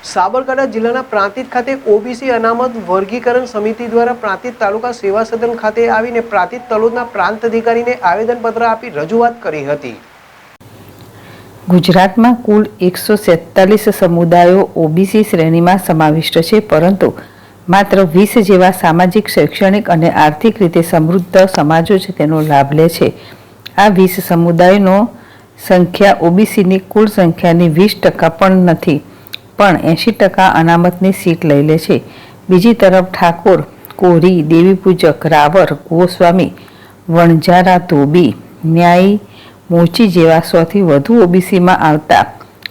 સાબરકાંઠા જિલ્લાના પ્રાંતિજ ખાતે ઓબીસી અનામત વર્ગીકરણ સમિતિ દ્વારા પ્રાંતિજ તાલુકા સેવા સદન ખાતે આવીને પ્રાંતિજ તલોદના પ્રાંત અધિકારીને આવેદનપત્ર આપી રજૂઆત કરી હતી। ગુજરાતમાં કુલ 147 સમુદાયો ઓબીસી શ્રેણીમાં સમાવિષ્ટ છે, પરંતુ માત્ર 20 જેવા સામાજિક, શૈક્ષણિક અને આર્થિક રીતે સમૃદ્ધ સમાજો જ તેનો લાભ લે છે। આ 20 સમુદાયોનો સંખ્યા ઓબીસીની કુલ સંખ્યાની 20% પણ નથી, પણ 80% અનામતની સીટ લઈ લે છે। બીજી તરફ ઠાકોર, કોરી, દેવીપૂજક, રાવર, ગોસ્વામી, વણજારા, ધોબી, ન્યાયી, મોચી જેવા 100થી વધુ ઓબીસીમાં આવતા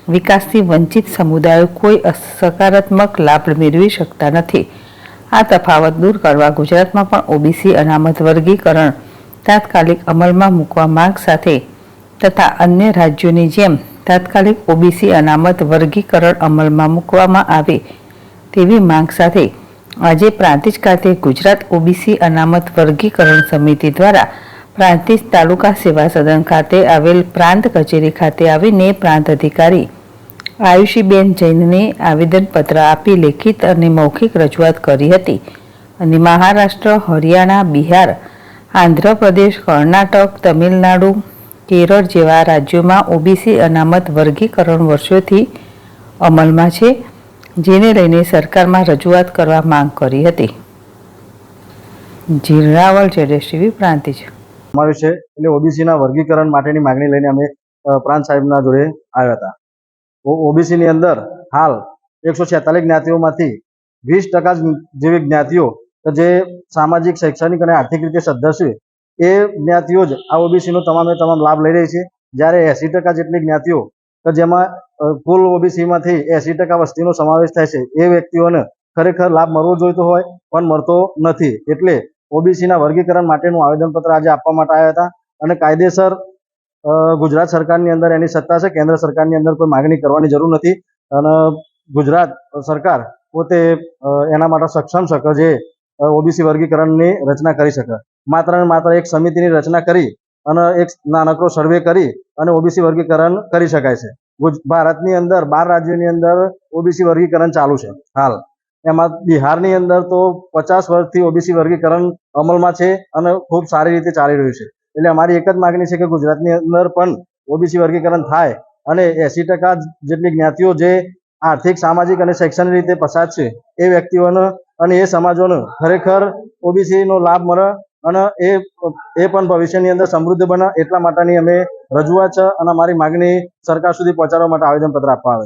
વિકાસથી વંચિત સમુદાયો કોઈ સકારાત્મક લાભ મેળવી શકતા નથી। આ તફાવત દૂર કરવા ગુજરાતમાં પણ ઓબીસી અનામત વર્ગીકરણ તાત્કાલિક અમલમાં મૂકવા માંગ સાથે તથા અન્ય રાજ્યોની જેમ તાત્કાલિક ઓબીસી અનામત વર્ગીકરણ અમલમાં મૂકવામાં આવે તેવી માંગ સાથે આજે પ્રાંતિજ ખાતે ગુજરાત ઓબીસી અનામત વર્ગીકરણ સમિતિ દ્વારા પ્રાંતિજ તાલુકા સેવા સદન ખાતે આવેલ પ્રાંત કચેરી ખાતે આવીને પ્રાંત અધિકારી આયુષીબેન જૈનને આવેદનપત્ર આપી લેખિત અને મૌખિક રજૂઆત કરી હતી અને મહારાષ્ટ્ર, હરિયાણા, બિહાર, આંધ્રપ્રદેશ, કર્ણાટક, તમિલનાડુ, કેરળ જેવા રાજ્યોમાં ઓબીસી અનામત વર્ગીકરણ વર્ષોથી અમલમાં છે, જેને લઈને સરકારમાં રજૂઆત કરવા માંગ કરી હતી। જીરાવળ જેડેશટીવી પ્રાંતિજ અમારું છે એટલે ઓબીસીના વર્ગીકરણ માટેની માંગણી લઈને અમે પ્રાંત સાહેબના જોડે આવ્યા હતા। ઓબીસીની અંદર હાલ 146 જ્ઞાતિઓમાંથી 20% જેવી જ્ઞાતિઓ જે સામાજિક, શૈક્ષણિક અને આર્થિક રીતે સદ્ધર છે એ જ્ઞાતિઓ જ આ ઓબીસીનો તમામે તમામ લાભ લઈ રહી છે, જ્યારે 80% જેટલી જ્ઞાતિઓ કે જેમાં કુલ ઓબીસીમાંથી 80% વસ્તીનો સમાવેશ થાય છે એ વ્યક્તિઓને ખરેખર લાભ મળવો જોઈતો હોય પણ મળતો નથી। એટલે ઓબીસીના વર્ગીકરણ માટેનું આવેદનપત્ર આજે આપવા માટે આવ્યા હતા અને કાયદેસર ગુજરાત સરકારની અંદર એની સત્તા છે, કેન્દ્ર સરકારની અંદર કોઈ માગણી કરવાની જરૂર નથી અને ગુજરાત સરકાર પોતે એના માટે સક્ષમ છે કે જે ઓબીસી વર્ગીકરણની રચના કરી શકે। માત્ર ને માત્ર એક સમિતિની રચના કરી અને એક નાનકડો સર્વે કરી અને ઓબીસી વર્ગીકરણ કરી શકાય છે। ભારતની અંદર 12 રાજ્યોની અંદર ઓબીસી વર્ગીકરણ ચાલુ છે હાલ। એમાં બિહારની અંદર તો 50 વર્ષથી ઓબીસી વર્ગીકરણ અમલમાં છે અને ખૂબ સારી રીતે ચાલી રહ્યું છે। એટલે અમારી એક જ માગણી છે કે ગુજરાતની અંદર પણ ઓબીસી વર્ગીકરણ થાય અને 80% જેટલી જ્ઞાતિઓ જે આર્થિક, સામાજિક અને શૈક્ષણિક રીતે પછાત છે એ વ્યક્તિઓને અને એ સમાજોને ખરેખર ઓબીસીનો લાભ મળે અને એ પણ ભવિષ્યની અંદર સમૃદ્ધ બને એટલા માટેની અમે રજૂઆત છે અને અમારી માગણી સરકાર સુધી પહોંચાડવા માટે આવેદનપત્ર આપવા આવે છે।